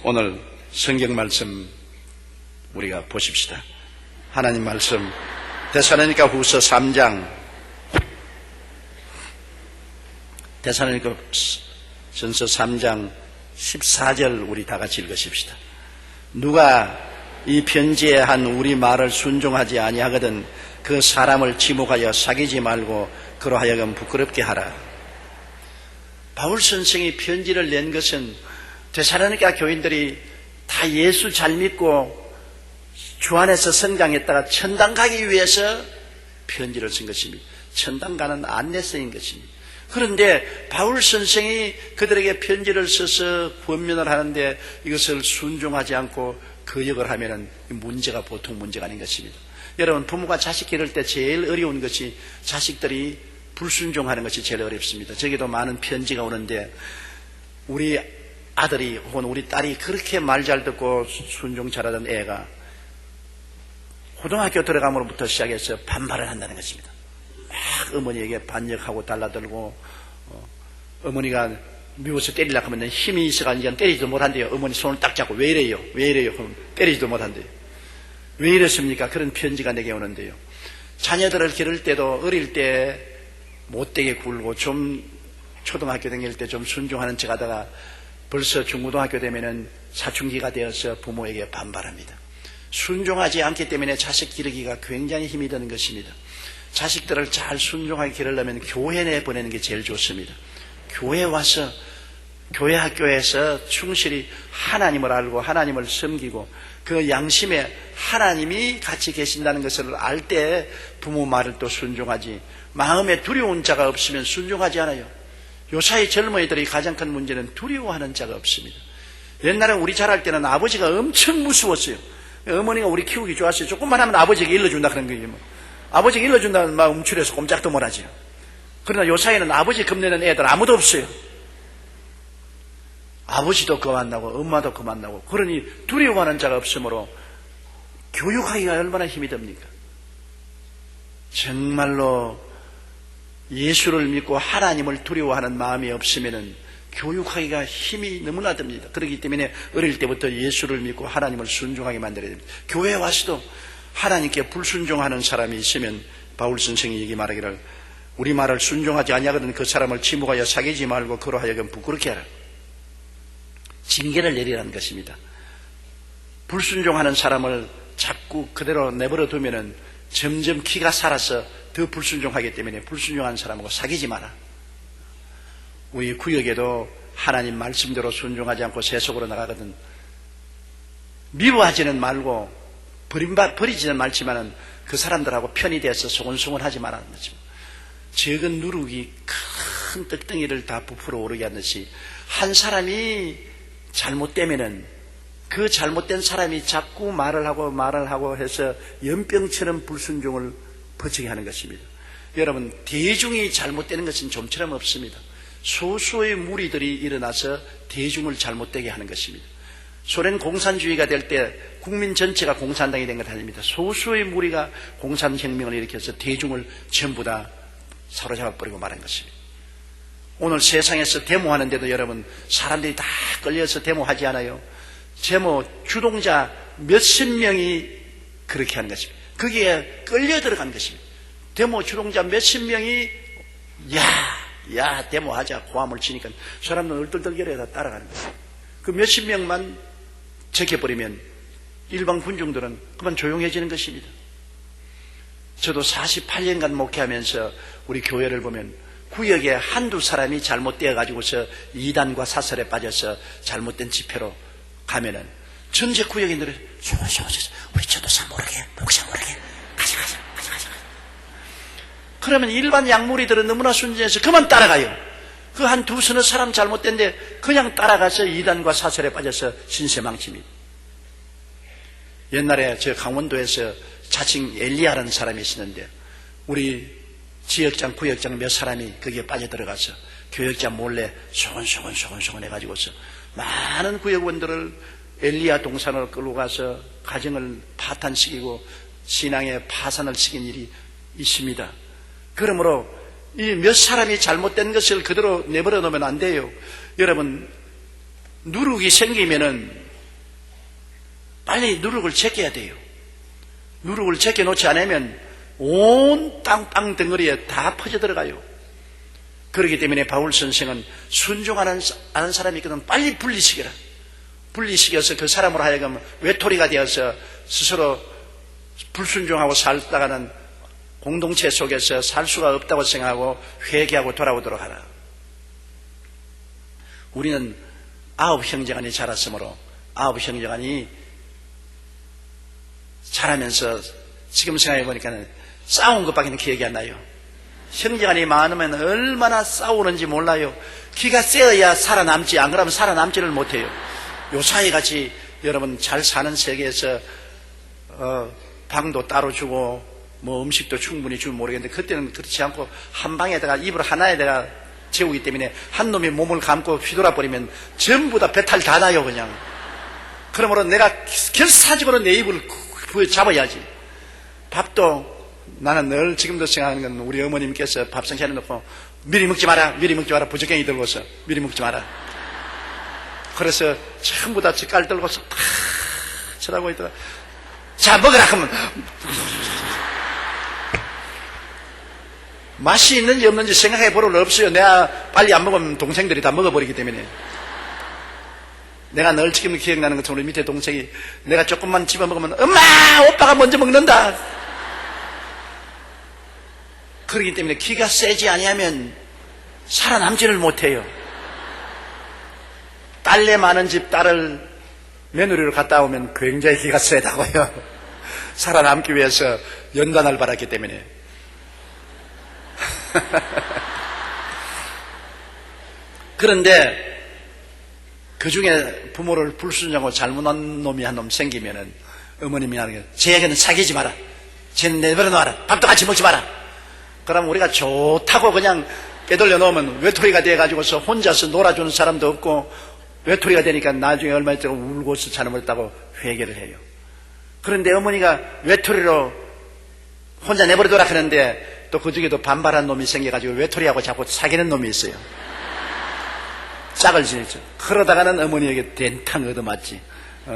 오늘 성경 말씀 우리가 보십시다. 하나님 말씀 데살로니가 후서 3장, 데살로니가 전서 3장 14절 우리 다 같이 읽으십시다. 누가 이 편지에 한 우리 말을 순종하지 아니하거든 그 사람을 지목하여 사귀지 말고 그로 하여금 부끄럽게 하라. 바울 선생이 편지를 낸 것은 데살로니가 교인들이 다 예수 잘 믿고 주 안에서 성장했다가 천당 가기 위해서 편지를 쓴 것입니다. 천당 가는 안내서인 것입니다. 그런데 바울 선생이 그들에게 편지를 써서 권면을 하는데 이것을 순종하지 않고 거역을 하면은 문제가 보통 문제가 아닌 것입니다. 여러분, 부모가 자식 기를 때 제일 어려운 것이 자식들이 불순종하는 것이 제일 어렵습니다. 저기도 많은 편지가 오는데 우리 아들이 혹은 우리 딸이 그렇게 말 잘 듣고 순종 잘하던 애가 고등학교 들어감으로부터 시작해서 반발을 한다는 것입니다. 막 어머니에게 반역하고 달라들고 어머니가 미워서 때리려고 하면 힘이 있어가지고 때리지도 못한대요. 어머니 손을 딱 잡고 왜 이래요? 왜 이래요? 그럼 때리지도 못한대요. 왜 이랬습니까? 그런 편지가 내게 오는데요. 자녀들을 기를 때도 어릴 때 못되게 굴고 좀 초등학교 다닐 때 좀 순종하는 척 하다가 벌써 중고등학교 되면은 사춘기가 되어서 부모에게 반발합니다. 순종하지 않기 때문에 자식 기르기가 굉장히 힘이 드는 것입니다. 자식들을 잘 순종하게 기르려면 교회 내 보내는 게 제일 좋습니다. 교회 와서 교회 학교에서 충실히 하나님을 알고 하나님을 섬기고 그 양심에 하나님이 같이 계신다는 것을 알 때 부모 말을 또 순종하지, 마음에 두려운 자가 없으면 순종하지 않아요. 요사이 젊은이들이 가장 큰 문제는 두려워하는 자가 없습니다. 옛날에 우리 자랄 때는 아버지가 엄청 무서웠어요. 어머니가 우리 키우기 좋았어요. 조금만 하면 아버지에게 일러준다 그런 거예요. 아버지에게 일러준다는 막 움츠려서 꼼짝도 못하죠. 그러나 요사이는 아버지 겁내는 애들 아무도 없어요. 아버지도 겁안나고 엄마도 겁안나고, 그러니 두려워하는 자가 없으므로 교육하기가 얼마나 힘이 듭니까? 정말로 예수를 믿고 하나님을 두려워하는 마음이 없으면은 교육하기가 힘이 너무나 듭니다. 그렇기 때문에 어릴 때부터 예수를 믿고 하나님을 순종하게 만들어야 됩니다. 교회에 와서도 하나님께 불순종하는 사람이 있으면 바울 선생이 여기 말하기를 우리 말을 순종하지 아니하거든 그 사람을 지목하여 사귀지 말고 그로 하여금 부끄럽게 하라. 징계를 내리라는 것입니다. 불순종하는 사람을 자꾸 그대로 내버려 두면은 점점 기가 살아서 더 불순종하기 때문에 불순종하는 사람하고 사귀지 마라. 우리 구역에도 하나님 말씀대로 순종하지 않고 세속으로 나가거든 미워하지는 말고 버리지는 말지만은 그 사람들하고 편이 돼서 소곤소곤하지 말라는 거죠. 적은 누룩이 큰 떡덩이를 다 부풀어 오르게 하듯이 한 사람이 잘못되면은 그 잘못된 사람이 자꾸 말을 하고 해서 연병처럼 불순종을 퍼지게 하는 것입니다. 여러분, 대중이 잘못되는 것은 좀처럼 없습니다. 소수의 무리들이 일어나서 대중을 잘못되게 하는 것입니다. 소련 공산주의가 될 때 국민 전체가 공산당이 된 것 아닙니다. 소수의 무리가 공산혁명을 일으켜서 대중을 전부 다 사로잡아버리고 말한 것입니다. 오늘 세상에서 데모하는데도 여러분, 사람들이 다 끌려서 데모하지 않아요. 데모 주동자 몇십 명이 그렇게 하는 것입니다. 거기에 끌려 들어간 것입니다. 데모 주동자 몇십 명이 야 데모하자 고함을 치니까 사람들은 얼떨떨결에 다 따라가는 거예요. 그 몇십 명만 적혀버리면 일반 군중들은 그만 조용해지는 것입니다. 저도 48년간 목회하면서 우리 교회를 보면 구역에 한두 사람이 잘못되어 가지고서 이단과 사설에 빠져서 잘못된 집회로 가면은 전체 구역인들이 우리 전도사 모르게 목사 모르게 가자. 그러면 일반 양무리들은 너무나 순진해서 그만 따라가요. 그 한 두 서너 사람 잘못된데 그냥 따라가서 이단과 사설에 빠져서 신세망칩니다. 옛날에 저 강원도에서 자칭 엘리야라는 사람이 있었는데 우리 지역장 구역장 몇 사람이 거기에 빠져들어가서 교역장 몰래 소곤소곤 해가지고서 많은 구역원들을 엘리야 동산으로 끌고 가서 가정을 파탄시키고 신앙의 파산을 시킨 일이 있습니다. 그러므로 이 몇 사람이 잘못된 것을 그대로 내버려 놓으면 안 돼요. 여러분, 누룩이 생기면은 빨리 누룩을 제껴야 돼요. 누룩을 제껴놓지 않으면 온 땅 덩어리에 다 퍼져 들어가요. 그렇기 때문에 바울 선생은 순종하는 사람이 있거든 빨리 분리시켜라. 분리시켜서 그 사람으로 하여금 외톨이가 되어서 스스로 불순종하고 살다가는 공동체 속에서 살 수가 없다고 생각하고 회개하고 돌아오도록 하라. 우리는 9 형제간이 자랐으므로 9 형제간이 자라면서 지금 생각해 보니까 싸운 것밖에 기억이 안 나요. 형제간이 많으면 얼마나 싸우는지 몰라요. 기가 세어야 살아남지, 안 그러면 살아남지를 못해요. 요사이 같이 여러분 잘 사는 세계에서 방도 따로 주고 뭐 음식도 충분히 주면 모르겠는데 그때는 그렇지 않고 한 방에다가 이불 하나에다가 재우기 때문에 한 놈이 몸을 감고 휘돌아 버리면 전부 다 배탈 다 나요 그냥. 그러므로 내가 결사적으로 내 입을 잡아야지. 밥도 나는 늘 지금도 생각하는 건 우리 어머님께서 밥상 차려놓고 미리 먹지 마라 부적갱이 들고서 미리 먹지 마라. 그래서 전부 다 젓갈 들고서 탁 쳐다보고 있다가 자 먹으라 하면 맛이 있는지 없는지 생각해 볼 일 없어요. 내가 빨리 안 먹으면 동생들이 다 먹어버리기 때문에. 내가 늘 지금 기억나는 것처럼 우리 밑에 동생이 내가 조금만 집어먹으면 엄마 오빠가 먼저 먹는다. 그렇기 때문에 기가 세지 아니하면 살아남지를 못해요. 딸내 많은 집 딸을 며느리로 갔다 오면 굉장히 기가 세다고요. 살아남기 위해서 연단을 받았기 때문에. 그런데 그 중에 부모를 불순종하고 잘못한 놈이 한 놈 생기면은 어머님이 하는 게 쟤에게는 사귀지 마라. 쟤는 내버려 놔라. 밥도 같이 먹지 마라. 그럼 우리가 좋다고 그냥 빼돌려 놓으면 외톨이가 돼가지고서 혼자서 놀아주는 사람도 없고 외톨이가 되니까 나중에 얼마 있다가 울고서 잘못했다고 회개를 해요. 그런데 어머니가 외톨이로 혼자 내버려둬라 하는데 또 그 중에도 반발한 놈이 생겨가지고 외톨이하고 자꾸 사귀는 놈이 있어요. 짝을 지냈죠. 그러다가는 어머니에게 된탕 얻어맞지.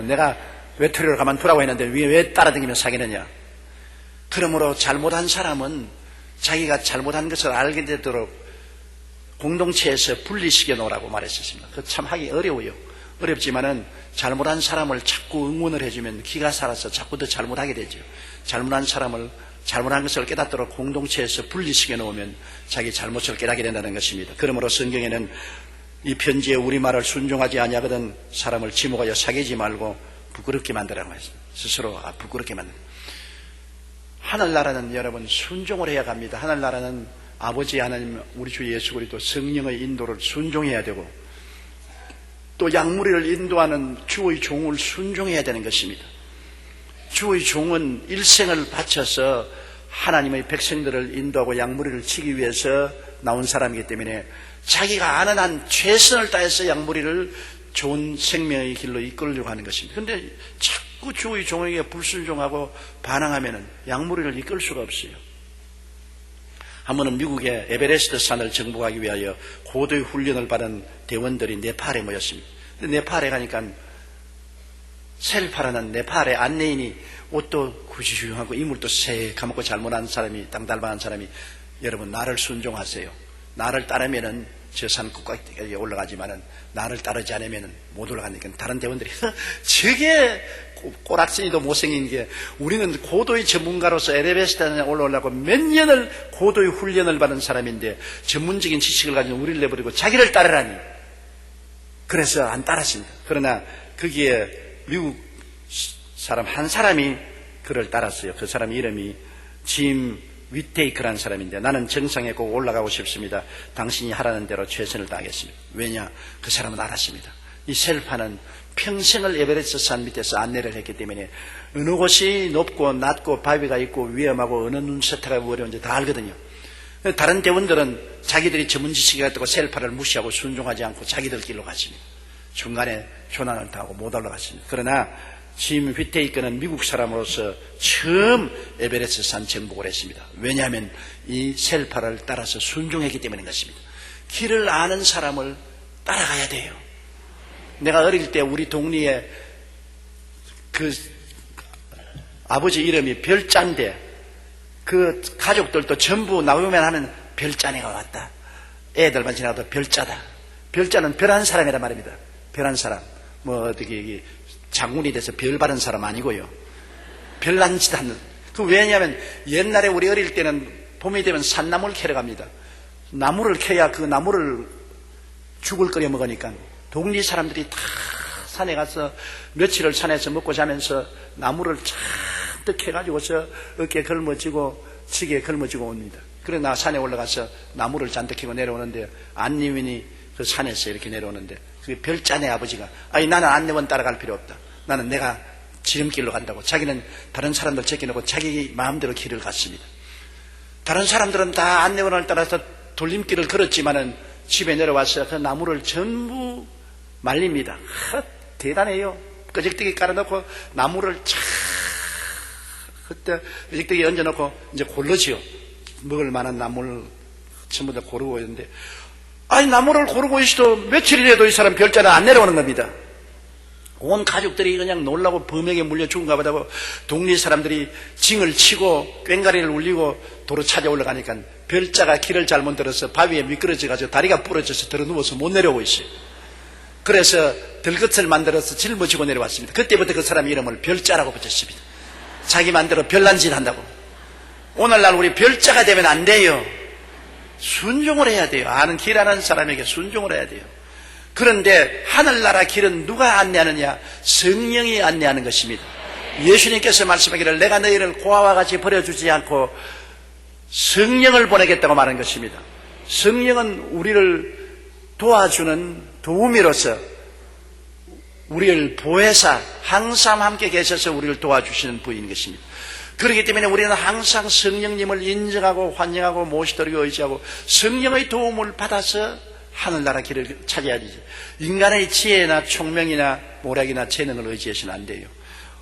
내가 외톨이로 가만두라고 했는데 왜 따라다니며 사귀느냐. 그러므로 잘못한 사람은 자기가 잘못한 것을 알게 되도록 공동체에서 분리시켜 놓으라고 말했었습니다. 그 참 하기 어려워요. 어렵지만은 잘못한 사람을 자꾸 응원을 해주면 기가 살아서 자꾸 더 잘못하게 되죠. 잘못한 것을 깨닫도록 공동체에서 분리시켜 놓으면 자기 잘못을 깨닫게 된다는 것입니다. 그러므로 성경에는 이 편지에 우리말을 순종하지 아니하거든 사람을 지목하여 사귀지 말고 부끄럽게 만들라고 했습니다. 스스로 부끄럽게 만든다. 하늘나라는 여러분 순종을 해야 갑니다. 하늘나라는 아버지 하나님 우리 주 예수 그리스도 성령의 인도를 순종해야 되고 또 양무리를 인도하는 주의 종을 순종해야 되는 것입니다. 주의 종은 일생을 바쳐서 하나님의 백성들을 인도하고 양무리를 치기 위해서 나온 사람이기 때문에 자기가 아는 한 최선을 다해서 양무리를 좋은 생명의 길로 이끌려고 하는 것입니다. 그런데 자꾸 주의 종에게 불순종하고 반항하면 양무리를 이끌 수가 없어요. 한 번은 미국의 에베레스트 산을 정복하기 위하여 고도의 훈련을 받은 대원들이 네팔에 모였습니다. 네팔에 가니까 셀파라는 네팔의 안내인이 옷도 구시구시하고 이물도 새카맣고 잘못한 사람이 땅달방한 사람이 여러분 나를 순종하세요. 나를 따르면은 저 산 꼭대기에 올라가지만은 나를 따르지 않으면은 못 올라가니까 다른 대원들이 저게 꼬락서니도 못생긴 게 우리는 고도의 전문가로서 에베레스트에 올라오려고 몇 년을 고도의 훈련을 받은 사람인데 전문적인 지식을 가지고 우리를 내버리고 자기를 따르라니. 그래서 안 따랐습니다. 그러나 거기에 미국 사람 한 사람이 그를 따랐어요. 그 사람 이름이 짐 위테이크라는 사람인데 나는 정상에 꼭 올라가고 싶습니다. 당신이 하라는 대로 최선을 다하겠습니다. 왜냐? 그 사람은 알았습니다. 이 셀파는 평생을 에베레스트 산 밑에서 안내를 했기 때문에 어느 곳이 높고 낮고 바위가 있고 위험하고 어느 눈새타가 어려운지 다 알거든요. 다른 대원들은 자기들이 전문 지식이 있다고 셀파를 무시하고 순종하지 않고 자기들 길로 갔습니다. 중간에 조난을 당하고 못 올라갔습니다. 그러나 짐 휘테이크는 미국 사람으로서 처음 에베레스트 산 정복을 했습니다. 왜냐하면 이 셀파를 따라서 순종했기 때문인 것입니다. 길을 아는 사람을 따라가야 돼요. 내가 어릴 때 우리 동리에 그 아버지 이름이 별자인데 그 가족들도 전부 나오면 하면 별자네가 왔다. 애들만 지나가도 별자다. 별자는 별한 사람이란 말입니다. 별한 사람. 뭐 어떻게 장군이 돼서 별 바른 사람 아니고요. 별난 짓 하는. 그 왜냐하면 옛날에 우리 어릴 때는 봄이 되면 산나물 캐러 갑니다. 나무를 캐야 그 나무를 죽을 끓여 먹으니까 동리 사람들이 다 산에 가서 며칠을 산에서 먹고 자면서 나무를 잔뜩 캐가지고서 어깨에 걸머지고 지게에 걸머지고 옵니다. 그래 나 산에 올라가서 나무를 잔뜩 캐고 내려오는데 안내원이 그 산에서 이렇게 내려오는데 그 별자네 아버지가 아니 나는 안내원 따라갈 필요 없다. 나는 내가 지름길로 간다고. 자기는 다른 사람들 제껴놓고 자기 마음대로 길을 갔습니다. 다른 사람들은 다 안내원을 따라서 돌림길을 걸었지만은 집에 내려와서 그 나무를 전부 말립니다. 대단해요. 끄적대기 깔아놓고 나무를 쫙 그때 끄적대기 얹어놓고 이제 골르지요. 먹을 만한 나무를 전부 다 고르고 있는데 아니 나무를 고르고 있어도 며칠이라도 이 사람 별자는 안 내려오는 겁니다. 온 가족들이 그냥 놀라고 범에게 물려 죽은가 보다고 동네 사람들이 징을 치고 꽹가리를 울리고 도로 찾아 올라가니까 별자가 길을 잘못 들어서 바위에 미끄러져가지고 다리가 부러져서 들어 누워서 못 내려오고 있어요. 그래서 들것을 만들어서 짊어지고 내려왔습니다. 그때부터 그 사람 이름을 별자라고 붙였습니다. 자기 맘대로 별난 짓 한다고. 오늘날 우리 별자가 되면 안 돼요. 순종을 해야 돼요. 아는 길 아는 사람에게 순종을 해야 돼요. 그런데 하늘나라 길은 누가 안내하느냐? 성령이 안내하는 것입니다. 예수님께서 말씀하기를 내가 너희를 고아와 같이 버려주지 않고 성령을 보내겠다고 말한 것입니다. 성령은 우리를 도와주는 도우미로서 우리를 보혜사 항상 함께 계셔서 우리를 도와주시는 분인 것입니다. 그렇기 때문에 우리는 항상 성령님을 인정하고 환영하고 모시도록 의지하고 성령의 도움을 받아서 하늘나라 길을 찾아야 되죠. 인간의 지혜나 총명이나 모략이나 재능을 의지해서는 안 돼요.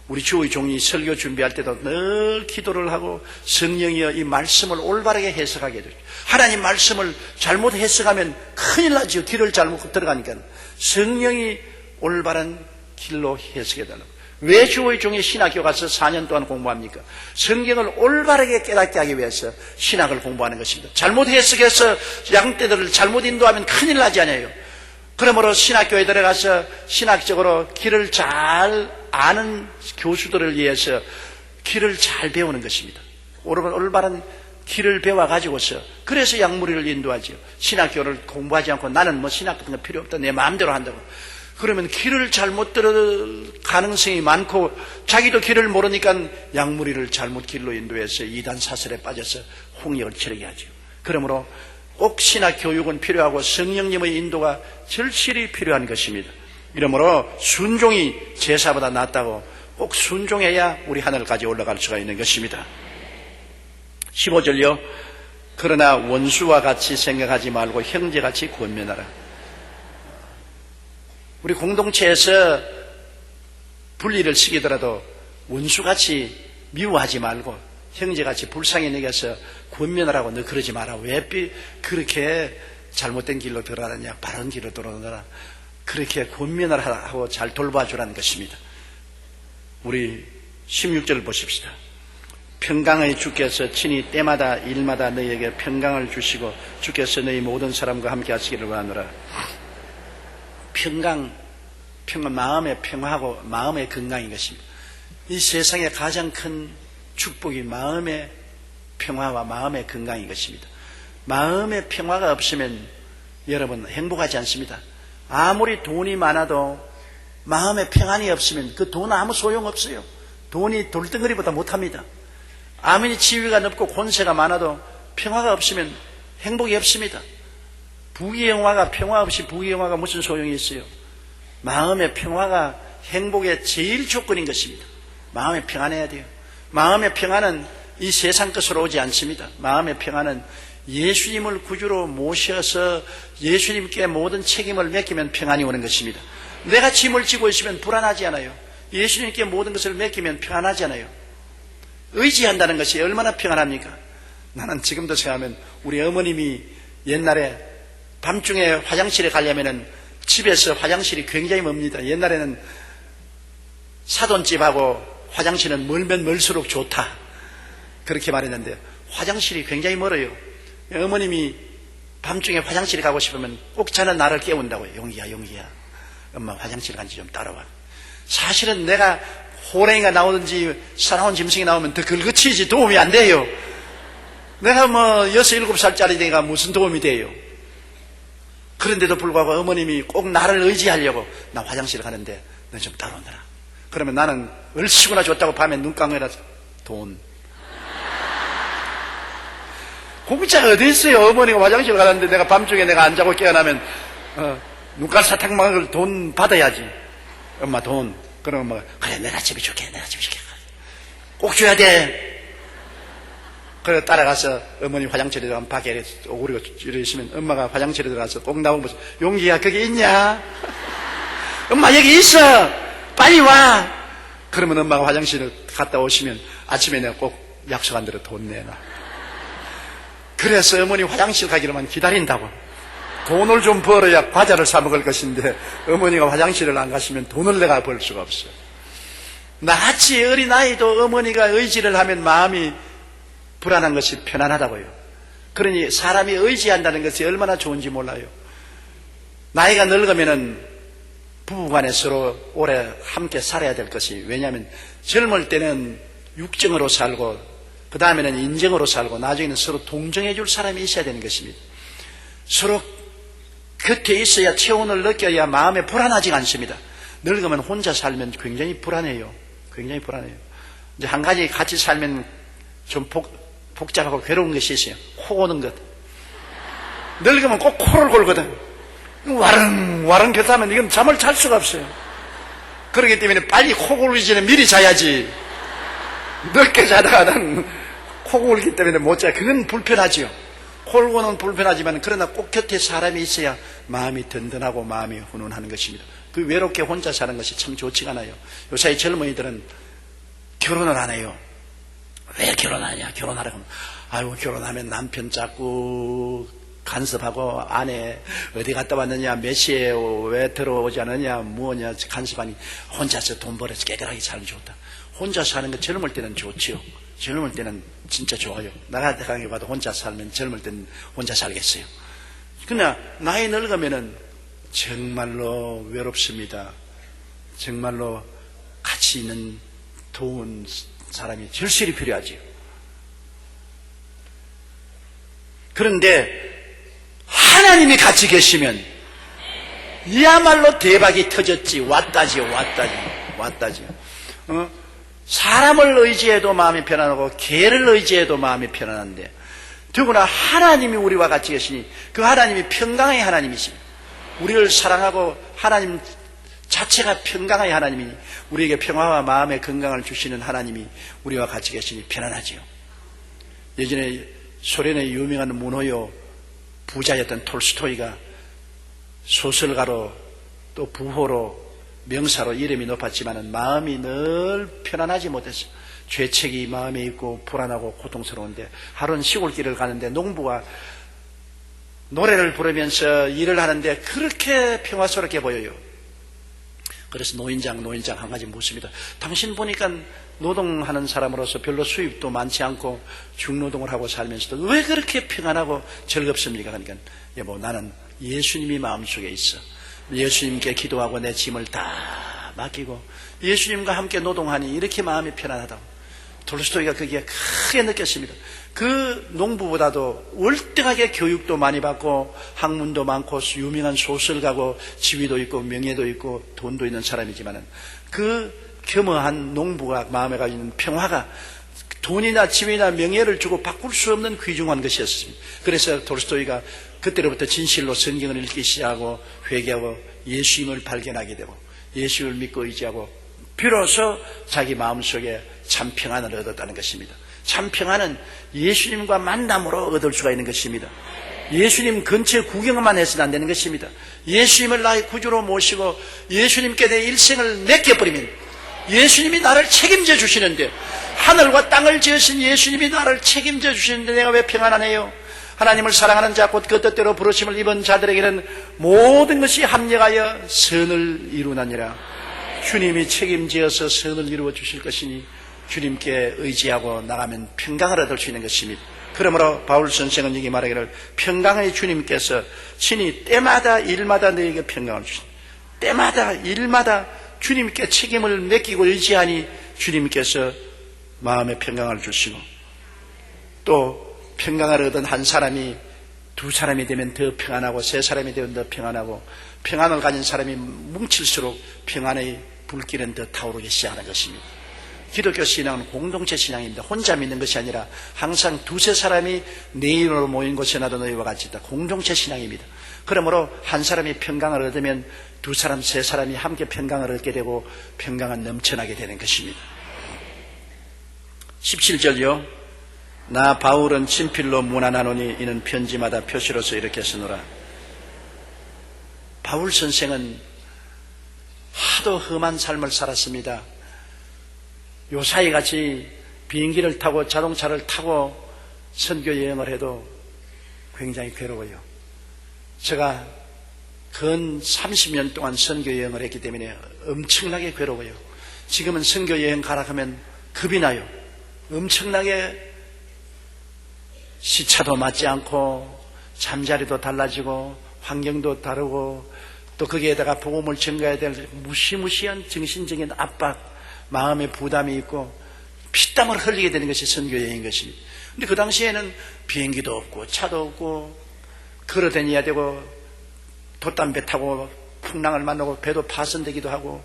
우리 주의 종이 설교 준비할 때도 늘 기도를 하고 성령이여 이 말씀을 올바르게 해석하게 돼요. 하나님 말씀을 잘못 해석하면 큰일 나죠. 길을 잘못 들어가니까. 성령이 올바른 길로 해석해달라고. 왜 주의 종이 신학교 가서 4년 동안 공부합니까? 성경을 올바르게 깨닫게 하기 위해서 신학을 공부하는 것입니다. 잘못 해석해서 양떼들을 잘못 인도하면 큰일 나지 않아요. 그러므로 신학교에 들어가서 신학적으로 길을 잘 아는 교수들을 위해서 길을 잘 배우는 것입니다. 올바른 길을 배워가지고서 그래서 약무리를 인도하죠. 신학교를 공부하지 않고 나는 뭐 신학 같은 거 필요 없다 내 마음대로 한다고. 그러면 길을 잘못 들을 가능성이 많고 자기도 길을 모르니까 약무리를 잘못 길로 인도해서 이단 사설에 빠져서 홍역을 치르게 하죠. 그러므로 꼭 신학 교육은 필요하고 성령님의 인도가 절실히 필요한 것입니다. 이러므로 순종이 제사보다 낫다고 꼭 순종해야 우리 하늘까지 올라갈 수가 있는 것입니다. 15절요. 그러나 원수와 같이 생각하지 말고 형제같이 권면하라. 우리 공동체에서 분리를 시키더라도 원수같이 미워하지 말고 형제같이 불쌍히 여겨서 권면하라고. 너 그러지 마라. 왜 그렇게 잘못된 길로 들어가느냐. 바른 길로 들어가느냐. 그렇게 권면을 하고 잘 돌봐주라는 것입니다. 우리 16절을 보십시다. 평강의 주께서 친히 때마다 일마다 너희에게 평강을 주시고 주께서 너희 모든 사람과 함께 하시기를 원하노라. 평강, 마음의 평화하고 마음의 건강인 것입니다. 이 세상에 가장 큰 축복이 마음의 평화와 마음의 건강인 것입니다. 마음의 평화가 없으면 여러분 행복하지 않습니다. 아무리 돈이 많아도 마음의 평안이 없으면 그 돈 아무 소용없어요. 돈이 돌덩어리보다 못합니다. 아무리 지위가 높고 권세가 많아도 평화가 없으면 행복이 없습니다. 부귀영화가 평화 없이 부귀영화가 무슨 소용이 있어요? 마음의 평화가 행복의 제일 조건인 것입니다. 마음의 평안해야 돼요. 마음의 평안은 이 세상 것으로 오지 않습니다. 마음의 평안은 예수님을 구주로 모셔서 예수님께 모든 책임을 맡기면 평안이 오는 것입니다. 내가 짐을 지고 있으면 불안하지 않아요. 예수님께 모든 것을 맡기면 평안하지 않아요. 의지한다는 것이 얼마나 평안합니까? 나는 지금도 생각하면 우리 어머님이 옛날에 밤중에 화장실에 가려면은 집에서 화장실이 굉장히 멉니다. 옛날에는 사돈집하고 화장실은 멀면 멀수록 좋다. 그렇게 말했는데 화장실이 굉장히 멀어요. 어머님이 밤중에 화장실에 가고 싶으면 꼭 저는 나를 깨운다고요. 용기야 엄마 화장실 간지 좀 따라와. 사실은 내가 호랭이가 나오든지 사나운 짐승이 나오면 더 긁어치지 도움이 안 돼요. 내가 6, 7살짜리 내가 무슨 도움이 돼요. 그런데도 불구하고 어머님이 꼭 나를 의지하려고 나 화장실 가는데 너 좀 따라오너라. 그러면 나는 얼씨구나 줬다고 밤에 눈 감으라 돈. 공짜가 어디 있어요. 어머니가 화장실 가는데 내가 밤중에 내가 안 자고 깨어나면 눈깔 사탕 먹을 돈 받아야지. 엄마 돈. 그럼 엄마가 그래 내가 집에 줄게 꼭 줘야 돼. 그래 따라가서 어머니 화장실에 들어가면 밖에 오그리고 이러시면 엄마가 화장실에 들어가서 꼭 나오면서 용기야 거기 있냐? 엄마 여기 있어 빨리 와. 그러면 엄마가 화장실에 갔다 오시면 아침에 내가 꼭 약속한 대로 돈 내놔. 그래서 어머니 화장실 가기로만 기다린다고. 돈을 좀 벌어야 과자를 사 먹을 것인데 어머니가 화장실을 안 가시면 돈을 내가 벌 수가 없어요. 나같이 어린아이도 어머니가 의지를 하면 마음이 불안한 것이 편안하다고요. 그러니 사람이 의지한다는 것이 얼마나 좋은지 몰라요. 나이가 늙으면은 부부간에 서로 오래 함께 살아야 될 것이, 왜냐하면 젊을 때는 육정으로 살고 그 다음에는 인정으로 살고 나중에는 서로 동정해 줄 사람이 있어야 되는 것입니다. 서로 곁에 있어야 체온을 느껴야 마음에 불안하지 않습니다. 늙으면 혼자 살면 굉장히 불안해요. 굉장히 불안해요. 이제 한 가지 같이 살면 좀 복잡하고 괴로운 것이 있어요. 코 고는 것. 늙으면 꼭 코를 골거든. 와릉와릉 곁하면 이건 잠을 잘 수가 없어요. 그렇기 때문에 빨리 코 골기 전에 미리 자야지. 늦게 자다가는 코 골기 때문에 못 자. 그건 불편하지요. 콜고는 불편하지만 그러나 꼭 곁에 사람이 있어야 마음이 든든하고 마음이 훈훈하는 것입니다. 그 외롭게 혼자 사는 것이 참 좋지가 않아요. 요새 젊은이들은 결혼을 안 해요. 왜 결혼하냐? 결혼하라고 하면 아이고 결혼하면 남편 자꾸 간섭하고 아내 어디 갔다 왔느냐, 몇 시에 왜 들어오지 않느냐, 뭐냐 간섭하니 혼자서 돈 벌어서 깨끗하게 살면 좋다. 혼자 사는 거 젊을 때는 좋지요. 젊을 때는 진짜 좋아요. 나 같은 봐도 혼자 살면 젊을 때는 혼자 살겠어요. 그러나 나이 늙으면은 정말로 외롭습니다. 정말로 같이 있는 도운 사람이 절실히 필요하지요. 그런데 하나님이 같이 계시면 이야말로 대박이 터졌지. 왔다지요. 사람을 의지해도 마음이 편안하고 개를 의지해도 마음이 편안한데 더구나 하나님이 우리와 같이 계시니 그 하나님이 평강의 하나님이십니다. 우리를 사랑하고 하나님 자체가 평강의 하나님이니 우리에게 평화와 마음의 건강을 주시는 하나님이 우리와 같이 계시니 편안하지요. 예전에 소련의 유명한 문호요 부자였던 톨스토이가 소설가로 또 부호로 명사로 이름이 높았지만 마음이 늘 편안하지 못했어요. 죄책이 마음에 있고 불안하고 고통스러운데 하루는 시골길을 가는데 농부가 노래를 부르면서 일을 하는데 그렇게 평화스럽게 보여요. 그래서 노인장 한 가지 묻습니다. 당신 보니까 노동하는 사람으로서 별로 수입도 많지 않고 중노동을 하고 살면서도 왜 그렇게 평안하고 즐겁습니까? 그러니까 여보 나는 예수님이 마음속에 있어. 예수님께 기도하고 내 짐을 다 맡기고 예수님과 함께 노동하니 이렇게 마음이 편안하다고. 톨스토이가 거기에 크게 느꼈습니다. 그 농부보다도 월등하게 교육도 많이 받고 학문도 많고 유명한 소설가고 지위도 있고 명예도 있고 돈도 있는 사람이지만 그 겸허한 농부가 마음에 가지고 있는 평화가 돈이나 지위나 명예를 주고 바꿀 수 없는 귀중한 것이었습니다. 그래서 톨스토이가 그때로부터 진실로 성경을 읽기 시작하고 회개하고 예수님을 발견하게 되고 예수를 믿고 의지하고 비로소 자기 마음속에 참 평안을 얻었다는 것입니다. 참 평안은 예수님과 만남으로 얻을 수가 있는 것입니다. 예수님 근처에 구경만 해서는 안 되는 것입니다. 예수님을 나의 구주로 모시고 예수님께 내 일생을 맡겨버리면 예수님이 나를 책임져 주시는데 하늘과 땅을 지으신 예수님이 나를 책임져 주시는데 내가 왜 평안하네요? 하나님을 사랑하는 자 곧 그 뜻대로 부르심을 입은 자들에게는 모든 것이 합력하여 선을 이루나니라. 주님이 책임지어서 선을 이루어 주실 것이니 주님께 의지하고 나가면 평강을 얻을 수 있는 것입니다. 그러므로 바울 선생은 여기 말하기를 평강의 주님께서 친히 때마다 일마다 너에게 평강을 주신다. 때마다 일마다 주님께 책임을 맡기고 의지하니 주님께서 마음의 평강을 주시고, 또 평강을 얻은 한 사람이 두 사람이 되면 더 평안하고 세 사람이 되면 더 평안하고, 평안을 가진 사람이 뭉칠수록 평안의 불길은 더 타오르기 시작하는 것입니다. 기독교 신앙은 공동체 신앙입니다. 혼자 믿는 것이 아니라 항상 두세 사람이 내 이름으로 모인 곳에 나도 너희와 같이 있다. 공동체 신앙입니다. 그러므로 한 사람이 평강을 얻으면 두 사람, 세 사람이 함께 평강을 얻게 되고 평강은 넘쳐나게 되는 것입니다. 17절요. 나 바울은 친필로 문안하노니 이는 편지마다 표시로서 이렇게 쓰노라. 바울 선생은 하도 험한 삶을 살았습니다. 요사이 같이 비행기를 타고 자동차를 타고 선교 여행을 해도 굉장히 괴로워요. 제가 근 30년 동안 선교 여행을 했기 때문에 엄청나게 괴로워요. 지금은 선교 여행 가라 하면 겁이 나요. 엄청나게 시차도 맞지 않고 잠자리도 달라지고 환경도 다르고 또 거기에다가 복음을 전가해야 될 무시무시한 정신적인 압박, 마음의 부담이 있고 피땀을 흘리게 되는 것이 선교여행인 것입니다. 근데 그 당시에는 비행기도 없고 차도 없고 걸어 다녀야 되고 돛담배 타고 풍랑을 만나고 배도 파손되기도 하고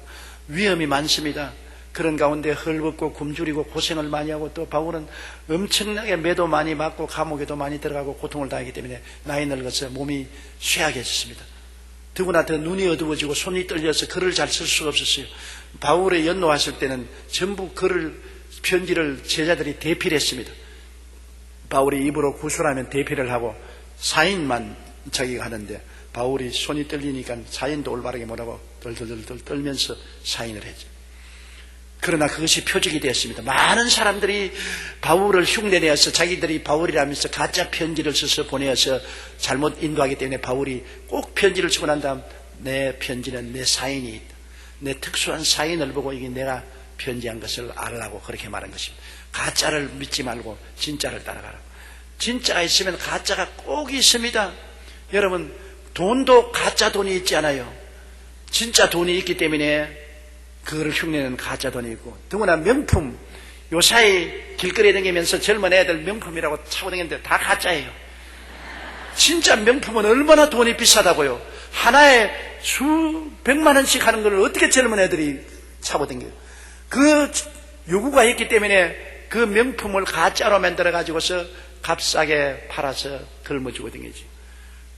위험이 많습니다. 그런 가운데 헐벗고 굶주리고 고생을 많이 하고, 또 바울은 엄청나게 매도 많이 맞고 감옥에도 많이 들어가고 고통을 당하기 때문에 나이 늙어서 몸이 쇠약해졌습니다. 더구나 더 눈이 어두워지고 손이 떨려서 글을 잘 쓸 수가 없었어요. 바울의 연로하실 때는 전부 글을, 편지를 제자들이 대필 했습니다. 바울이 입으로 구술하면 대필을 하고 사인만 자기가 하는데 바울이 손이 떨리니까 사인도 올바르게 못하고 덜덜덜 떨면서 사인을 했죠. 그러나 그것이 표적이 되었습니다. 많은 사람들이 바울을 흉내내어서 자기들이 바울이라면서 가짜 편지를 써서 보내어서 잘못 인도하기 때문에 바울이 꼭 편지를 쓰고 난 다음 내 편지는 내 사인이 있다. 내 특수한 사인을 보고 이게 내가 편지한 것을 알라고 그렇게 말한 것입니다. 가짜를 믿지 말고 진짜를 따라가라. 진짜가 있으면 가짜가 꼭 있습니다. 여러분, 돈도 가짜 돈이 있지 않아요. 진짜 돈이 있기 때문에 그거를 흉내내는 가짜 돈이 있고, 더구나 명품, 요사이 길거리에 다니면서 젊은 애들 명품이라고 차고 다니는데 다 가짜예요. 진짜 명품은 얼마나 돈이 비싸다고요. 하나에 수백만 원씩 하는 걸 어떻게 젊은 애들이 차고 다녀요. 그 요구가 있기 때문에 그 명품을 가짜로 만들어 가지고서 값싸게 팔아서 걸머쥐고 다니지.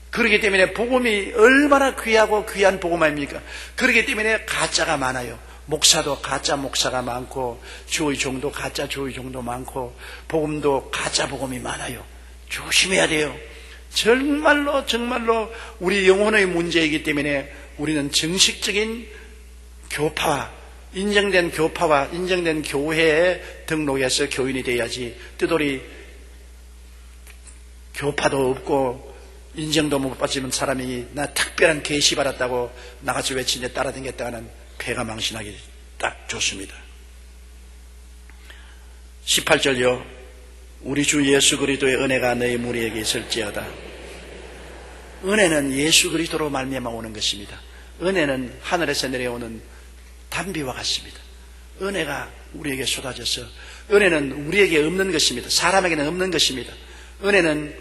그렇기 때문에 복음이 얼마나 귀하고 귀한 복음 아닙니까? 그렇기 때문에 가짜가 많아요. 목사도 가짜 목사가 많고, 주의 종도 가짜 주의 종도 많고, 복음도 가짜 복음이 많아요. 조심해야 돼요. 정말로 우리 영혼의 문제이기 때문에 우리는 정식적인 교파와 인정된 교회에 등록해서 교인이 돼야지, 뜨돌이 교파도 없고 인정도 못 받지만 사람이 나 특별한 계시 받았다고 나같이 외치는데 따라다녔다가는 배가 망신하기 딱 좋습니다. 18절요. 우리 주 예수 그리스도의 은혜가 너희 무리에게 있을지어다. 은혜는 예수 그리스도로 말미암아 오는 것입니다. 은혜는 하늘에서 내려오는 단비와 같습니다. 은혜가 우리에게 쏟아져서, 은혜는 우리에게 없는 것입니다. 사람에게는 없는 것입니다. 은혜는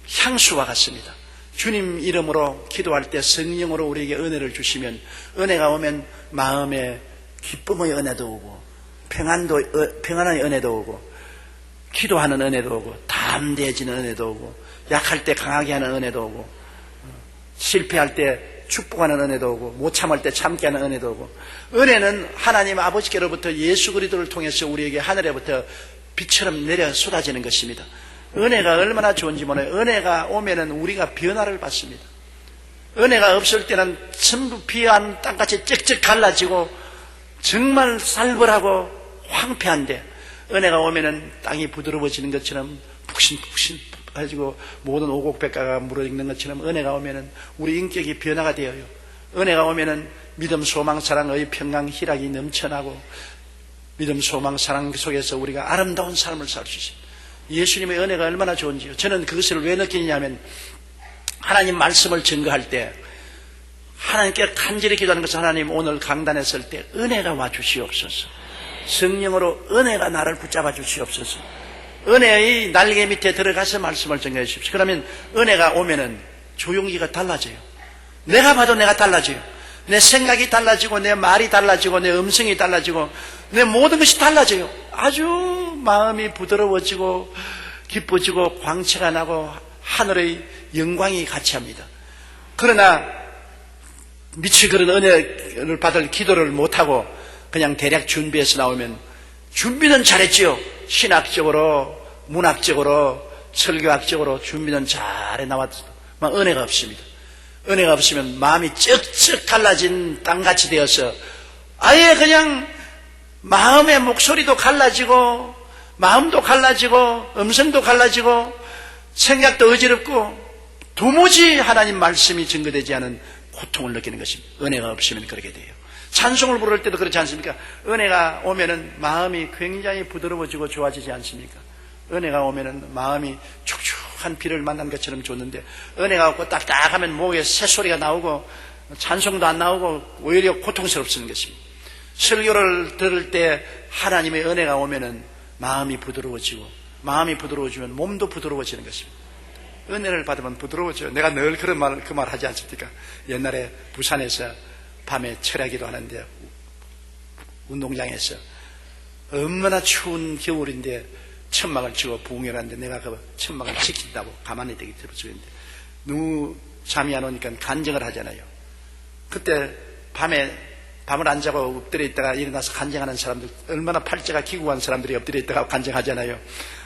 향수와 같습니다. 주님 이름으로 기도할 때 성령으로 우리에게 은혜를 주시면, 은혜가 오면 마음에 기쁨의 은혜도 오고, 평안의 은혜도 오고, 기도하는 은혜도 오고, 담대해지는 은혜도 오고, 약할 때 강하게 하는 은혜도 오고, 실패할 때 축복하는 은혜도 오고, 못 참을 때 참게 하는 은혜도 오고, 은혜는 하나님 아버지께로부터 예수 그리스도를 통해서 우리에게 하늘에부터 빛처럼 내려 쏟아지는 것입니다. 은혜가 얼마나 좋은지 몰라요. 은혜가 오면은 우리가 변화를 받습니다. 은혜가 없을 때는 전부 비한 땅같이 쩍쩍 갈라지고 정말 살벌하고 황폐한데, 은혜가 오면은 땅이 부드러워지는 것처럼 푹신푹신 해지고 모든 오곡백과가 무르익는 것처럼, 은혜가 오면은 우리 인격이 변화가 되어요. 은혜가 오면은 믿음, 소망, 사랑의 평강, 희락이 넘쳐나고 믿음, 소망, 사랑 속에서 우리가 아름다운 삶을 살 수 있습니다. 예수님의 은혜가 얼마나 좋은지요. 저는 그것을 왜 느끼냐면 하나님 말씀을 증거할 때 하나님께 간절히 기도하는 것은 하나님 오늘 강단에 설 때 은혜가 와 주시옵소서. 성령으로 은혜가 나를 붙잡아 주시옵소서. 은혜의 날개 밑에 들어가서 말씀을 증거해 주십시오. 그러면 은혜가 오면은 조용히가 달라져요. 내가 봐도 내가 달라져요. 내 생각이 달라지고 내 말이 달라지고 내 음성이 달라지고 내 모든 것이 달라져요. 아주 마음이 부드러워지고 기뻐지고 광채가 나고 하늘의 영광이 같이 합니다. 그러나 미처 그런 은혜를 받을 기도를 못하고 그냥 대략 준비해서 나오면 준비는 잘했지요. 신학적으로 문학적으로 설교학적으로 준비는 잘해 나왔어도 은혜가 없습니다. 은혜가 없으면 마음이 쩍쩍 갈라진 땅같이 되어서 아예 그냥 마음의 목소리도 갈라지고 마음도 갈라지고 음성도 갈라지고 생각도 어지럽고 도무지 하나님 말씀이 증거되지 않은 고통을 느끼는 것입니다. 은혜가 없으면 그렇게 돼요. 찬송을 부를 때도 그렇지 않습니까? 은혜가 오면은 마음이 굉장히 부드러워지고 좋아지지 않습니까? 은혜가 오면은 마음이 촉촉한 비를 만난 것처럼 좋는데 은혜가 없고 딱딱하면 목에 새소리가 나오고 찬송도 안 나오고 오히려 고통스럽는 것입니다. 설교를 들을 때 하나님의 은혜가 오면은 마음이 부드러워지고 마음이 부드러워지면 몸도 부드러워지는 것입니다. 은혜를 받으면 부드러워져요. 내가 늘 그런 그 말 하지 않습니까? 옛날에 부산에서 밤에 철야기도 하는데 운동장에서 얼마나 추운 겨울인데 천막을 치고 부흥회를 하는데 내가 그 천막을 지킨다고 가만히 되게 들어주는데 너무 잠이 안 오니까 간증을 하잖아요. 그때 밤을 안 자고 엎드려 있다가 일어나서 간증하는 사람들, 얼마나 팔자가 기구한 사람들이 엎드려 있다가 간증하잖아요.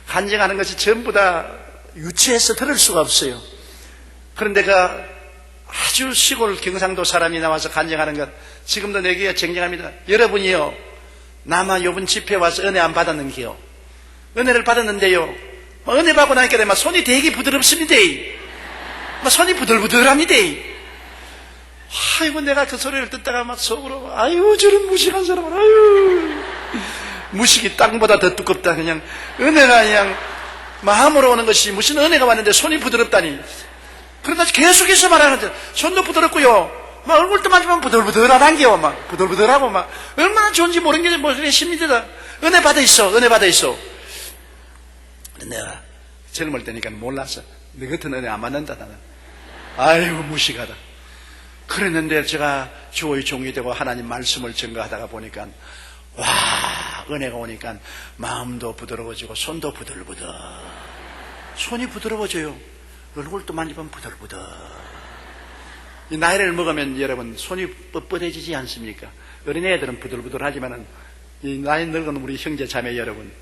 간증하는 것이 전부 다 유치해서 들을 수가 없어요. 그런데 그 아주 시골 경상도 사람이 나와서 간증하는 것, 지금도 내게 쟁쟁합니다. 여러분이요, 나만 요번 집회 와서 은혜 안 받았는게요. 은혜를 받았는데요, 은혜 받고 나니까 막 손이 되게 부드럽습니다. 막 손이 부들부들합니다. 아이고, 내가 그 소리를 듣다가 막 속으로, 아유, 저런 무식한 사람은, 아유, 무식이 땅보다 더 두껍다. 그냥 은혜가 그냥 마음으로 오는 것이 무슨 은혜가 왔는데 손이 부드럽다니. 그러다 계속해서 말하는데 손도 부드럽고요, 막 얼굴도 만지면 부들부들하단게요. 막 부들부들하고 막 얼마나 좋은지 모르는 게 뭐래 심리다. 은혜 받아 있어, 은혜 받아 있어. 내가 젊을 때니까 몰랐어. 너 같은 은혜 안 받는다 나는. 아이고 무식하다. 그랬는데 제가 주의 종이 되고 하나님 말씀을 증거하다가 보니까 와, 은혜가 오니까 마음도 부드러워지고 손도 부들부들. 손이 부드러워져요. 얼굴도 만지면 부들부들. 이 나이를 먹으면 여러분 손이 뻣뻣해지지 않습니까? 어린애들은 부들부들하지만은 이 나이 늙은 우리 형제 자매 여러분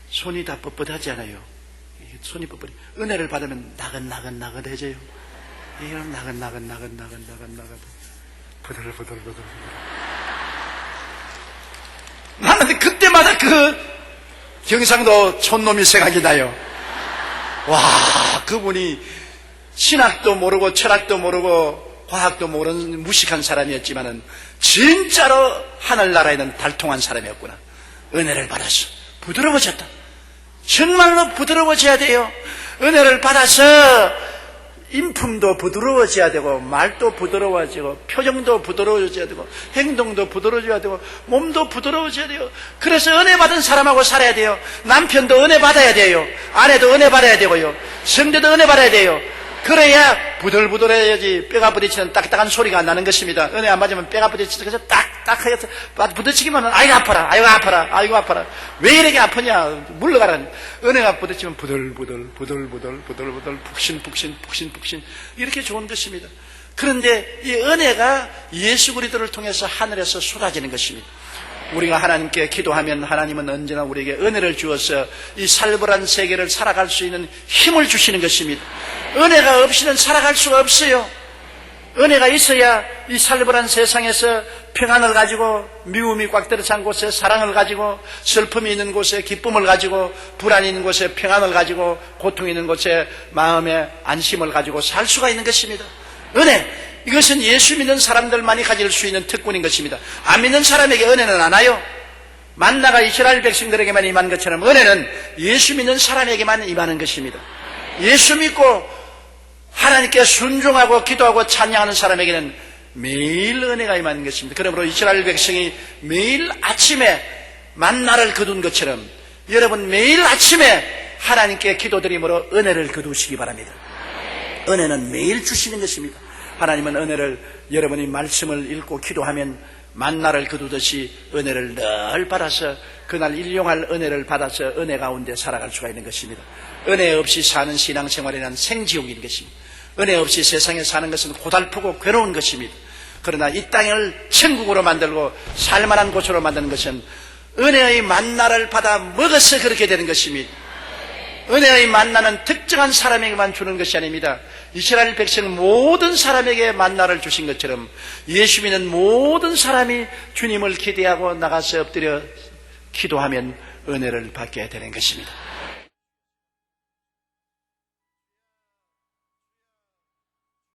손이 다 뻣뻣하지 않아요. 손이 뻣뻣해. 은혜를 받으면 나긋나긋해져요. 이런 나긋나긋 부들부들. 나는 그때마다 그 경상도 촌놈이 생각이 나요. 와, 그분이 신학도 모르고 철학도 모르고 과학도 모르는 무식한 사람이었지만은 진짜로 하늘나라에는 달통한 사람이었구나. 은혜를 받았어. 부드러워졌다. 정말로 부드러워져야 돼요. 은혜를 받아서 인품도 부드러워져야 되고 말도 부드러워지고 표정도 부드러워져야 되고 행동도 부드러워져야 되고 몸도 부드러워져야 돼요. 그래서 은혜 받은 사람하고 살아야 돼요. 남편도 은혜 받아야 돼요. 아내도 은혜 받아야 되고요. 성도도 은혜 받아야 돼요. 그래야 부들부들해야지 뼈가 부딪히는 딱딱한 소리가 안 나는 것입니다. 은혜 안 받으면 뼈가 부딪히서 그래서 딱딱하게 부딪히기만 하면 아이고 아파라. 왜 이렇게 아프냐 물러가라. 은혜가 부딪히면 부들부들 푹신 이렇게 좋은 것입니다. 그런데 이 은혜가 예수 그리스도를 통해서 하늘에서 쏟아지는 것입니다. 우리가 하나님께 기도하면 하나님은 언제나 우리에게 은혜를 주어서 이 살벌한 세계를 살아갈 수 있는 힘을 주시는 것입니다. 은혜가 없이는 살아갈 수가 없어요. 은혜가 있어야 이 살벌한 세상에서 평안을 가지고 미움이 꽉 들어찬 곳에 사랑을 가지고 슬픔이 있는 곳에 기쁨을 가지고 불안이 있는 곳에 평안을 가지고 고통이 있는 곳에 마음의 안심을 가지고 살 수가 있는 것입니다. 은혜, 이것은 예수 믿는 사람들만이 가질 수 있는 특권인 것입니다. 안 믿는 사람에게 은혜는 안 와요. 만나가 이스라엘 백성들에게만 임한 것처럼 은혜는 예수 믿는 사람에게만 임하는 것입니다. 예수 믿고 하나님께 순종하고 기도하고 찬양하는 사람에게는 매일 은혜가 임하는 것입니다. 그러므로 이스라엘 백성이 매일 아침에 만나를 거둔 것처럼 여러분 매일 아침에 하나님께 기도드림으로 은혜를 거두시기 바랍니다. 은혜는 매일 주시는 것입니다. 하나님은 은혜를 여러분이 말씀을 읽고 기도하면 만나를 거두듯이 은혜를 늘 받아서 그날 일용할 은혜를 받아서 은혜 가운데 살아갈 수가 있는 것입니다. 은혜 없이 사는 신앙생활에는 생지옥인 것입니다. 은혜 없이 세상에 사는 것은 고달프고 괴로운 것입니다. 그러나 이 땅을 천국으로 만들고 살만한 곳으로 만드는 것은 은혜의 만나를 받아 먹어서 그렇게 되는 것입니다. 은혜의 만나는 특정한 사람에게만 주는 것이 아닙니다. 이스라엘 백성 모든 사람에게 만나를 주신 것처럼 예수 믿는 모든 사람이 주님을 기대하고 나가서 엎드려 기도하면 은혜를 받게 되는 것입니다.